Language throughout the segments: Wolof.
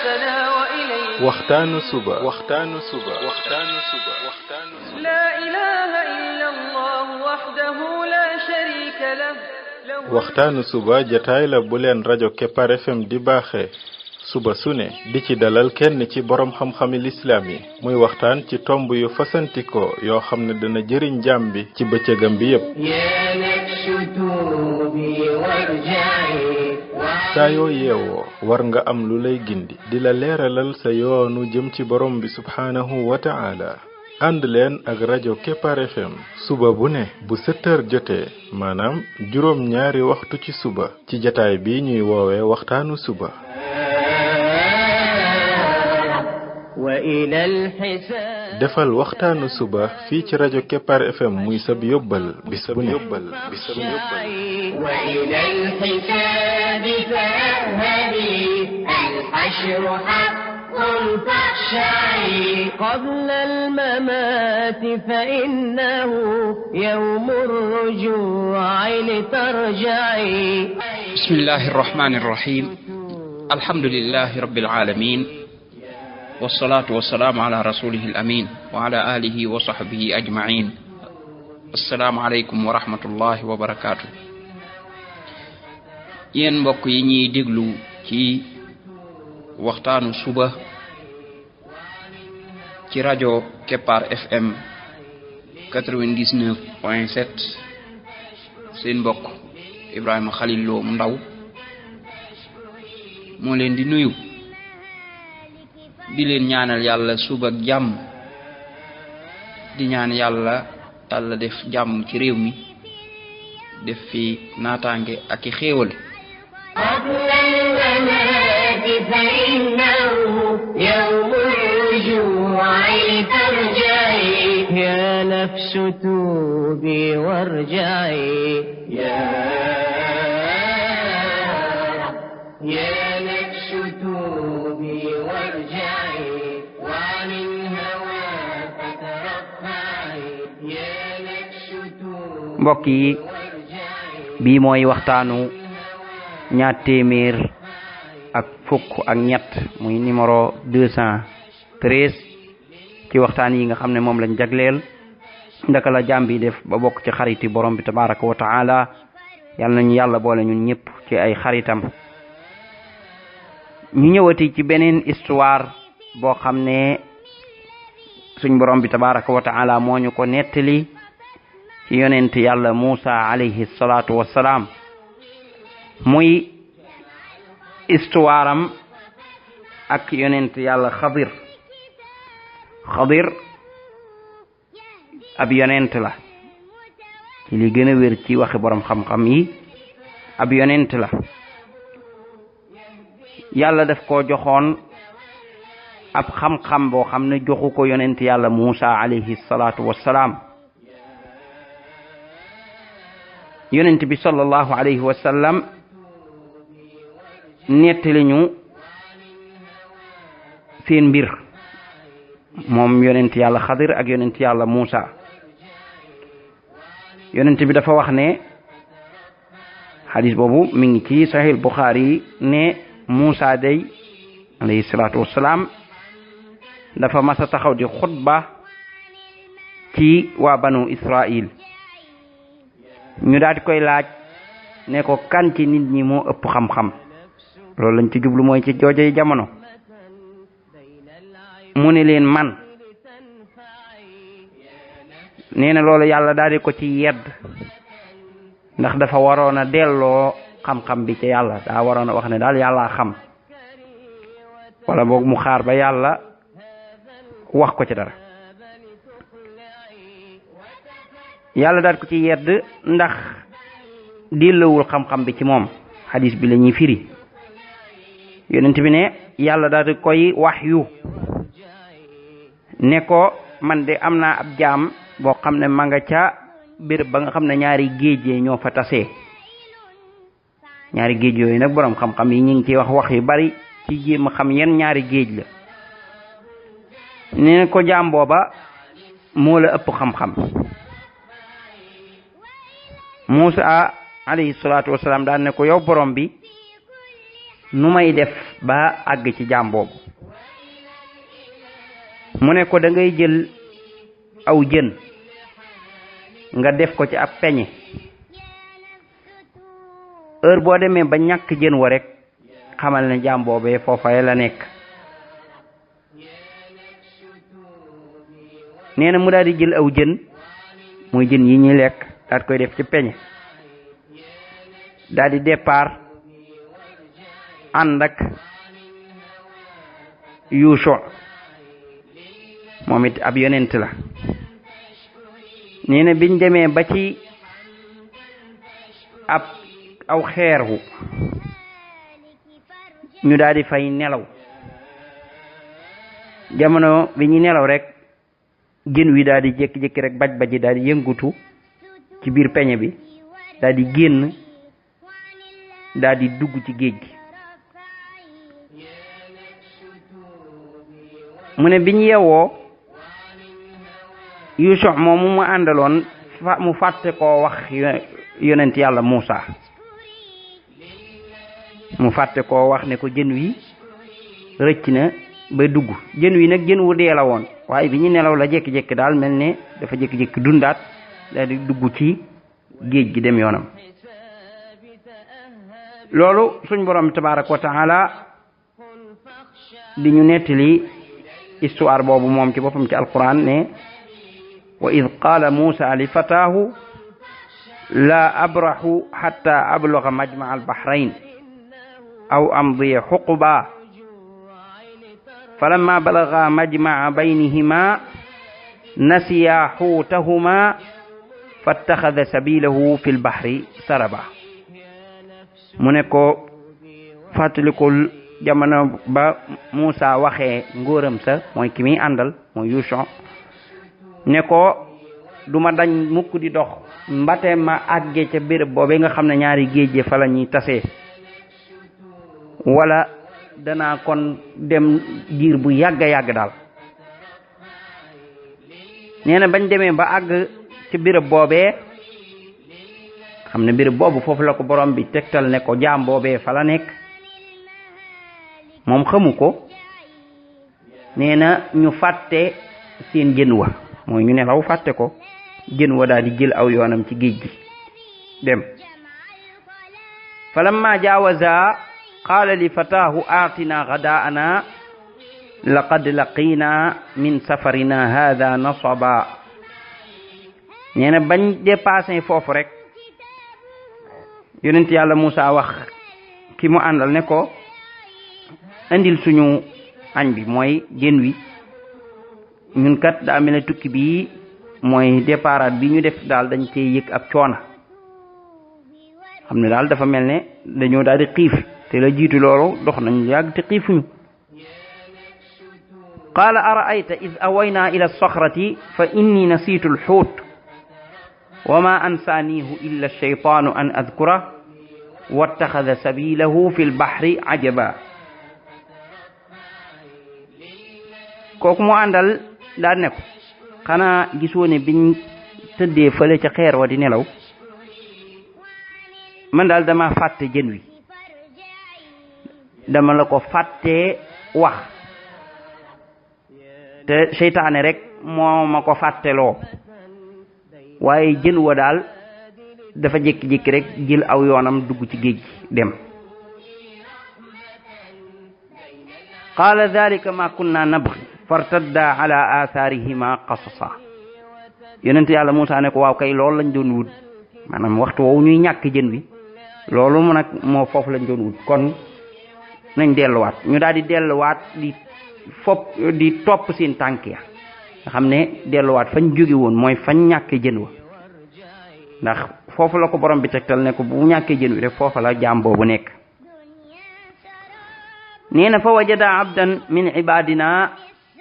حياتنا وإليه waxtaanu suba لا إله إلا الله وحده لا شريك له waxtaanu suba jataay la bu leen rajo Kepar FM di baaxee suba su ne di ci dalal kenn ci borom xam-xami lislaam yi muy waxtaan ci tomb yu fasantikoo yoo xam ne dana jëriñ jaam bi ci bëccëgam bi yépp saa yoo yeewoo war nga am lu lay gindi di la leeralal sa yoonu jëm ci borom bi subhaanahu wa ta'ala ànd leen ak rajo Kepar FM suba bu ne bu 7 heures jotee maanaam juróom ñaari waxtu ci suba ci jataay bi ñuy woowee waxtaanu suba defal waxtaanu suba fii ci rajo Kepar FM muy sab yóbbal bis bu ne وإلى الحساب فاذهبي الحشر حق فاخشعي قبل الممات فإنه يوم الرجوع لترجعي بسم الله الرحمن الرحيم الحمد لله رب العالمين والصلاة والسلام على رسوله الأمين وعلى آله وصحبه أجمعين السلام عليكم ورحمة الله وبركاته yéen mbokk yi ñuy déglu ci waxtaanu suba ci rajo Kepar FM 99.7 seen mbokk Ibrahima Khalil Lo mu ndaw moo leen di nuyu di leen ñaanal yàlla suba ak jàmm di ñaan yàlla Yàlla def jàmm ci réew mi def fi naataange ak i xéewal قبل الممات فإنه يوم الرجوع لترجعي يا نفس توبي وارجعي يا نفس توبي وارجعي وعن الهوى فترفعي يا نفس توبي mbokk yi bii mooy waxtaanu ñaar téeméer ak fukk ak ñett muy numéro 213 ci waxtaan yi nga xam ne moom lañ jagleel ndaka la jaam bi def ba bokk ci xariti borom bi tabaraka wa taala yàlla nañu yàlla boole ñun ñëpp ci ay xaritam ñu ñëwati ci beneen histoire boo xam ne suñ borom bi tabaraka wa taala moo ñu ko nettali ci yonent yàlla Muusa alayhi salaatu wassalaam muy histoire am ak yonent yàlla Xadir ab yonent la ci li gën a wér ci waxi borom xam-xam yi ab yonent la yàlla daf ko joxoon ab xam-xam boo xam ne joxu ko yonent yàlla Muusa alayhi salaatu wassalaam yonent bi sallallahu alayhi wa sallam nettali ñu seen mbir moom yonent yàlla Xadir ak yonent yàlla Muusa yonent bi dafa wax ne xadis boobu mi ngi ci Sahih Bukhari ne Muusa day alayhi salaatu wassalaam dafa masa taxaw di xutba ci waa banu Israil ñu daal di koy laaj ne ko kan ci nit ñi moo ëpp xam-xam loolu lañ ci jublu mooy ci joojey jamono mu ne leen man nee na loolu yàlla daal di ko ci yedd ndax dafa waroon a delloo xam-xam bi ci yàlla daa waroon a wax ne daal yàllaa xam wala boog mu xaar ba yàlla wax ko ci dara yàlla daal ko ci yedd ndax dellowul xam-xam bi ci moom hadis bi la ñuy firi yonent bi ne yàlla daal di koy waxyu ne ko man de am naa ab jaam boo xam ne ma nga ca béréb ba nga xam ne ñaari géej ñoo fa tasee ñaari géej yooyu nag borom xam-xam yi ñu ngi ciy wax yu bari ci jéem a xam yan ñaari géej la ne ko jaam booba moo la ëpp xam-xam Muusa alayhi salaatu wasalaam daan ne ko yow borom bi nu may def ba àgg ci jaam boobu mu ne ko da ngay jël aw jën nga def ko ci ab peñe heure boo demee ba ñàkk jën wa rek xamal ne jaam boobee foofa la nekk nee na mu daal di jël aw jën muy jën yi ñuy lekk daal koy def ci peñe daal di départ ànd ak Yuusu moom it ab yonent la nee na biñ demee ba ci ab aw xeeru ñu daal di fay nelaw jamono bi ñu nelaw rek jën wi daal di jékki-jékki rek baj-baji daal di yëngutu ci biir peñe bi daal di génn daal di dugg ci géej gi mu ne biñ yeewoo Yuusu moomu mu àndaloon mu fàtte koo wax yonent yàlla Muusa mu fàtte koo wax ne ko jën wi rëcc na ba dugg jën wi nag jën wu dee la woon waaye bi ñu nelaw la jékki-jékki daal mel ne dafa jékki-jékki dundaat daal di dugg ci géej gi dem yoonam loolu suñ borom tabaaraka wa taala di ñu nettali histoire boobu moom ci boppam ci alquran ne wa id qaala Muusa li fataahu laa abrahu hatta abluga majmaa albahrayn aw amdiya xuquba falamma balaga majmaa baynihima nasiya xuutahuma fattaxada sabilahu fi lbahri saraba mu ne ko fàttalikul jamono ba Muusa waxee ngóoram sa mooy ki muy àndal mooy Yuusu ne ko duma dañ mukk di dox mbate ma àgge ca béréb boobee nga xam ne ñaari géej fa la ñuy tasee wala danaa kon dem diir bu yàgga yàgg daal nee na bañ demee ba àgg ci béréb boobee xam ne béréb boobu foofu la ko borom bi tegtal ne ko jaam boobee fa la nekk moom xamu ko nee na ñu fàtte seen jën wa mooy ñu nelaw fàtte ko jën wa daal di jël aw yoonam ci géej gi dem falamma jaawaza qaala li fataahu aatina gadaana laqad laqina min safarina hada nasaba nee na bañ dépassé foofu rek yonent yàlla Muusa wax ki mu àndal ne ko andil suñu añ bi mooy jën wi ñun kat daa mel ne tukki bi mooy départ bi ñu def daal dañ cee yëg ab coona xam ne daal dafa mel ne dañoo daal di xiif te la jiitu loolu dox nañ yàgg te xiifuñu qaala araayta id awayna ila alsaxrati fa inni nasiitu alxuut wa ma ansaanihu illa alshaytaanu an adkura wattaxada sabilahu fi lbaxri ajaba kooku mu àndal daal ne ko xanaa gisoo ne biñ tëddee fële ca xeer wa di nelaw man daal dama fàtte jën wi dama la ko fàttee wax te seytaane rek moo ma ko fàtteloo waaye jën wa daal dafa jékki-jékki rek jël aw yoonam dugg ci géej gi dem qaala dalika ma kunna nabghi fartadda ala athaarihima qasasa yonent yàlla Muusa ne ko waaw kay loolu lañ doon wut maanaam waxtu woowu ñuy ñàkk jën wi loolu mu nag moo foofu lañ doon wut kon nañ delluwaat ñu daal di delluwaat di topp seen tànk ya nga xam ne delluwaat fañ jóge woon mooy fañ ñàkk jën wa ndax foofu la ko borom bi tegtal ne ko bu ñàkkee jën wi rek foofa la jaam boobu nekk nee na fa wajada abdan min ibadina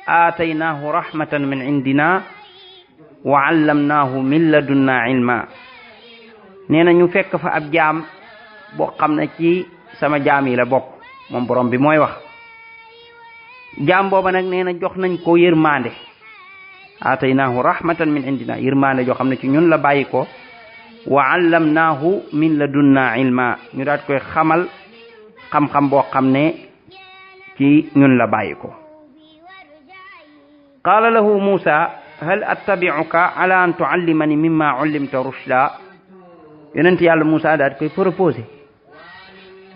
aataynaahu rahmatan min indina wa allamnaahu min ladunna ilma nee na ñu fekk fa ab jaam boo xam ne ci sama jaam yi la bokk moom borom bi mooy wax jaam booba nag nee na jox nañ ko yërmande aataynaahu rahmatan min indina yërmande joo xam ne ci ñun la bàyyi ko wa allamnaahu min ladunna ilma ñu daat koy xamal xam-xam boo xam ne ci ñun la bàyyi ko qaala lahu Muusa hal attabi'uka ala an tuallimani mimma ullimta rushda yonent yàlla Muusa daal koy proposé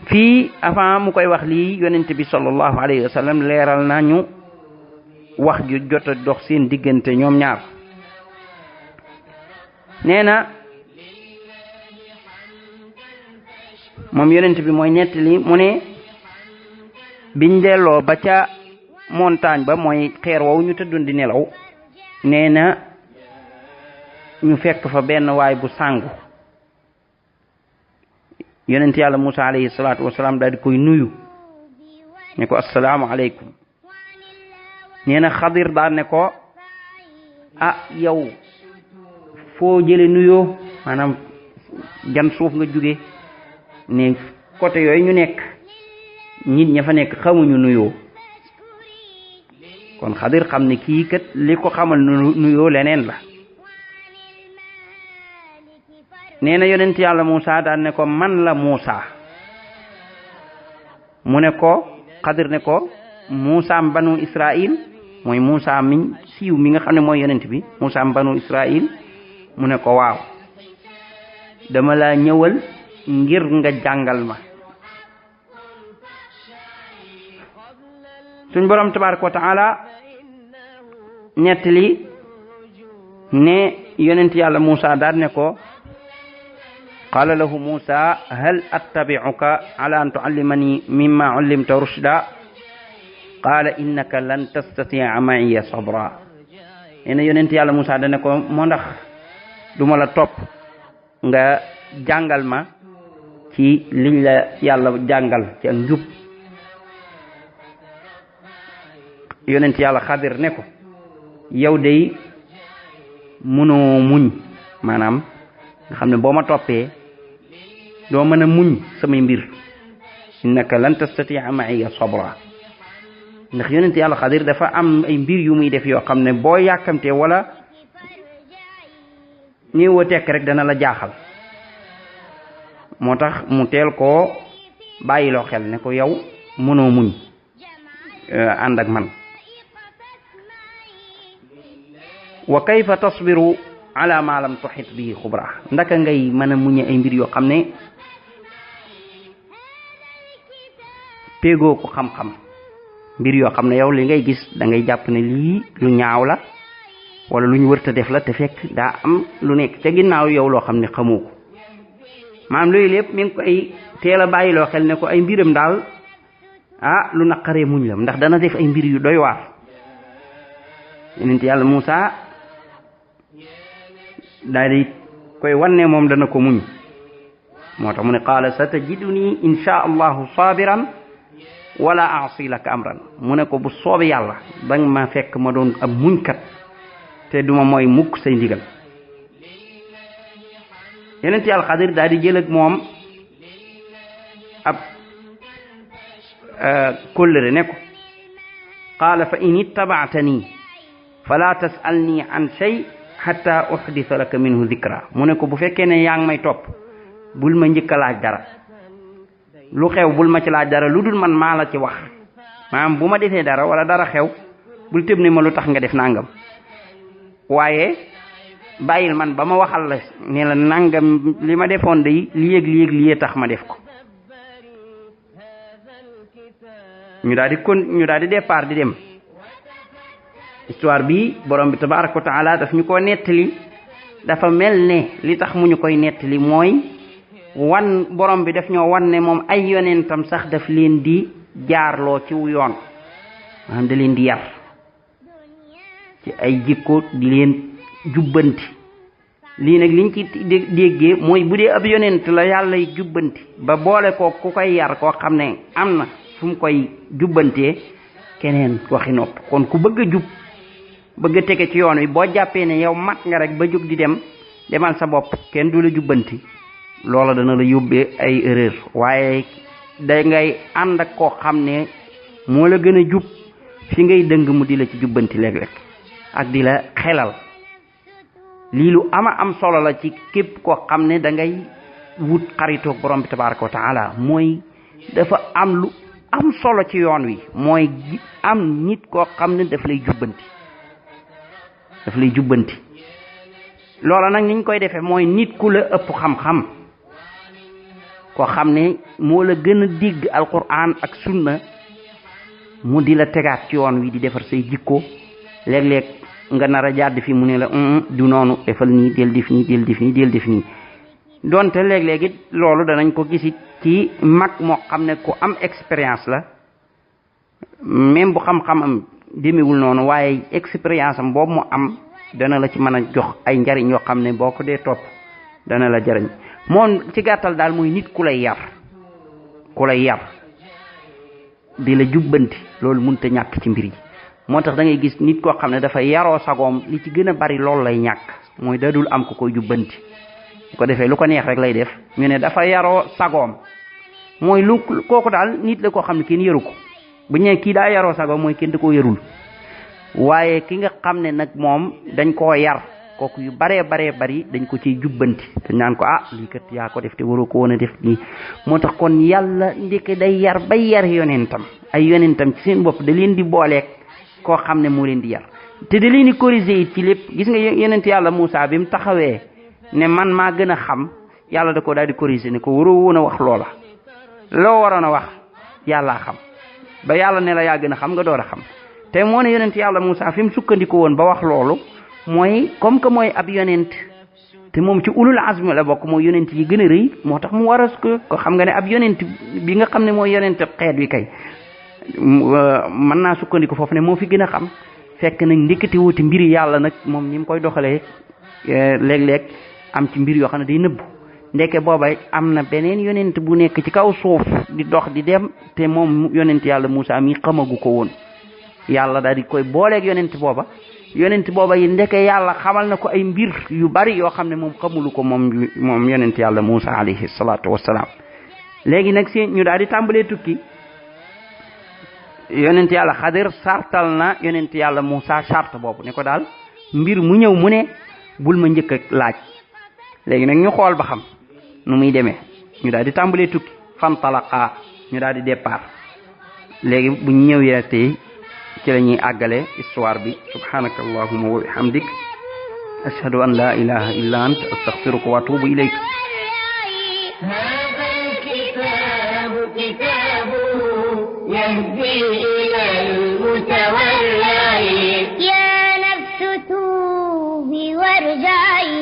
fii avant mu koy wax lii yonent bi sallallahu alayhi wa sallam leeral nañu wax ju jot a dox seen diggante ñoom ñaar nee na moom yonent bi mooy nettali mu ne biñ delloo ba ca montagne ba mooy xeer woowu ñu tëddoon di nelaw nee na ñu fekk fa benn waay bu sangu yonent yàlla Muusa alayhi salaatu wasalaam daal di koy nuyu ne ko assalaamu aleykum nee na Xadir daal ne ko yow foo jële nuyoo maanaam jan suuf nga jóge ne côté yooyu ñu nekk nit ña fa nekk xamuñu nuyoo kon Xadir xam ne kii kat li ko xamal nuyoo leneen la nee na yonent yàlla Muusa daan ne ko man la Muusa mu ne ko Xadir ne ko Muusa banu Israil mooy Muusa mi siiw mi nga xam ne mooy yonent bi Muusa banu Israil mu ne ko waaw dama la ñëwal ngir nga jàngal ma suñ borom tabaraka wa taala nettali ne yonent yàlla Muusa daan ne ko qaala lahu Muusa hal attabi'uka ala an tuallimani mimma ullimta rushda qaala innaka lan tastati'a ma'iya sabra nee na yonent yàlla Muusa daan ne ko moo ndax duma la topp nga jàngal ma ci liñ la yàlla jàngal ci ak njub yonent yàlla Xadir ne ko yow day mënoo muñ maanaam nga xam ne boo ma toppee doo mën a muñ samay mbir innaka lan tastati'a ma'iya sabra ndax yonent yàlla Xadir dafa am ay mbir yu muy def yoo xam ne boo yàkkamtee wala ñëwoo tekk rek dana la jaaxal moo tax mu teel koo bàyyiloo xel ne ko yow mënoo muñ ànd ak man wa kayfa tasbiru ala ma lam tuhit bi xubra ndaka ngay mën a muñe ay mbir yoo xam ne péegoo ko xam-xam mbir yoo xam ne yow li ngay gis da ngay jàpp ne lii lu ñaaw la wala lu ñu wërta def la te fekk daa am lu nekk ca ginnaaw yow loo xam ne xamoo ko maanaam loolu lépp mi ngi koy teel a bàyyiloo xel ne ko ay mbiram daal lu naqaree muñ la ndax dana def ay mbir yu doy waar yonent yàlla Muusa daal di koy wanne moom dana ko muñ moo tax mu ne qaala satajiduni insha allahu sabiran wala aasi laka amran mu ne ko bu soobee yàlla danga ma fekk ma doon ab muñkat te duma mooy mukk say ndigal yonent yàlla Xadir daal di jël ak moom ab kóllëre ne ko qaala fa in ittaba'tani fala tas'alni an shay hatta uhditha laka minhu dhikra mu ne ko bu fekkee ne yaa ngi may topp bul ma njëkk a laaj dara lu xew bul ma ci laaj dara lu dul man maa la ci wax maanaam bu ma defee dara wala dara xew bul tëb ne ma lu tax nga def nangam waaye bàyyil man ba ma waxal la ne la nangam li ma defoon day li tax ma def ko ñu daal di départ di dem histoire bi borom bi tabaraka wa taala daf ñu ko nettali dafa mel ne li tax mu ñu koy nettali mooy wan borom bi daf ñoo wan ne moom ay yonentam sax daf leen di jaarloo ci yoon maanaam da leen di yar ci ay jikko di leen jubbanti lii nag liñ ci déggee mooy bu dee ab yonent la yàlla jubbanti ba boole ko ku koy yar koo xam ne am na fu mu koy jubbantee keneen waxi nopp kon ku bëgg a jub bëgg a tege ci yoon wi boo jàppee ne yow mat nga rek ba jóg di demal sa bopp kenn du la jubbanti loola dana la yóbbee ay erreur waaye da ngay ànd ak koo xam ne moo la gën a jub fi ngay dëng mu di la ci jubbanti léeg-léeg ak di la xelal lii lu am solo la ci képp koo xam ne da ngay wut xaritoog borom bi tabaraka wa taala mooy dafa am lu am solo ci yoon wi mooy am nit koo xam ne daf lay jubbanti loola nag niñ koy defee mooy nit ku la ëpp xam-xam koo xam ne moo la gën a digg alquran ak sunna mu di la tegaat ci yoon wi di defar say jikko léeg-léeg nga nar a jàdd fi mu ne la du noonu defal nii del def nii donte léeg-léeg it loolu danañ ko gisit ci mag moo xam ne ku am expérience la même bu xam-xamam demewul noonu waaye expérience am boobu mu am dana la ci mën a jox ay njariñ yoo xam ne boo ko dee topp dana la jariñ moom ci gàttal daal mooy nit ku lay yar di la jubbanti loolu mënta ñàkk ci mbir yi moo tax da ngay gis nit koo xam ne dafa yaroo sagoom li ci gën a bari loolu lay ñàkk mooy dadul am ko koy jubbanti bu ko defee lu ko neex rek lay def ñu ne dafa yaroo sagoom mooy lu kooku daal nit la koo xam ne kenn yaru ko bu ñëwee kii daa yaroo sagoom mooy kenn da koo yarul waaye ki nga xam ne nag moom dañ koo yar kooku yu baree bari dañ ko ciy jubbanti dañ naan ko lii kat yaa ko def te waroo ko woon a def nii moo tax kon yàlla ndeke day yar bay yar yonentam ay yonentam ci seen bopp da leen di booleeg koo xam ne moo leen di yar te da leen di corriger it ci lépp gis nga yonent yàlla Moussa bi mu taxawee ne man maa gën a xam yàlla da ko daal di corriger ne ko waroo woon a wax loola loo waroon a wax yàllaa xam ba yàlla ne la yaa gën a xam nga door a xam te moo ne yonent yàlla Moussa fi mu sukkandiku woon ba wax loolu mooy comme que mooy ab yonent te moom ci ulul azmi la bokk mooy yonent yi gën a rëy moo tax mu war a ko xam nga ne ab yonent bi nga xam ne mooy yonent xeet wi kay mën naa sukkandiku foofu ne moo fi gën a xam fekk nag ndikkati wuti mbiri yàlla nag moom ni mu koy doxalee léeg-léeg am ci mbir yoo xam ne day nëbbu ndeke booba am na beneen yonent bu nekk ci kaw suuf di dox di dem te moom yonent yàlla Moussa mi xamagu ko woon yàlla daal di koy booleeg yonent booba yi ndeke yàlla xamal na ko ay mbir yu bari yoo xam ne moom xamulu ko moom yonent yàlla Moussa alayhi salaatu wassalaam léegi nag si ñu daal di tàmbalee tukki yonent yàlla Xadir sartal na yonent yàlla Moussa charte boobu ne ko daal mbir mu ñëw mu ne bul ma njëkk a laaj léegi nag ñu xool ba xam nu muy demee ñu daal di tàmbalee tukki fantalaqa ñu daal di départ léegi bu ñu ñëwee tey ci la ñuy àggale histoire bi subhanaka allahumma wa bihamdik ashhadu an la ilaha illa ant astaghfiruka wa atubu ilayk هذا الكتاب كتاب يهدي إلى المتولى يا نفس توبي وارجعي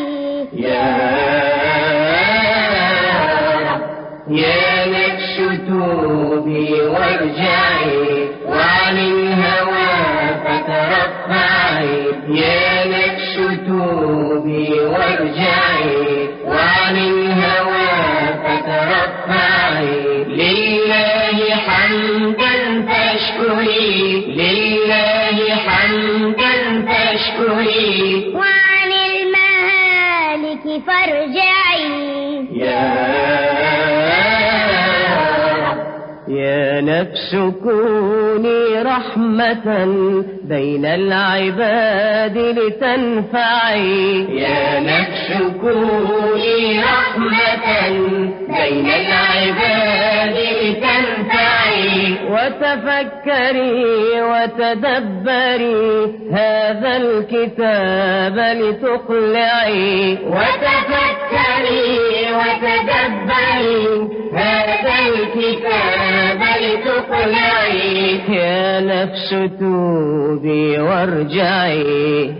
يا نفس توبي وارجعي وعن الهوى فترفعي يا نفس توبي وارجعي وعن الهوى فترفعي لله حمدا فاشكري لله حمدا فاشكري وعن المهالك فارجعي يا نفس كوني رحمة بين العباد لتنفعي يا نفس كوني رحمة بين العباد لتنفعي وتفكري وتدبري هذا الكتاب لتقلعي وتفكري وتدبري هذا الكتاب لتقلعي يا نفس توبي وارجعي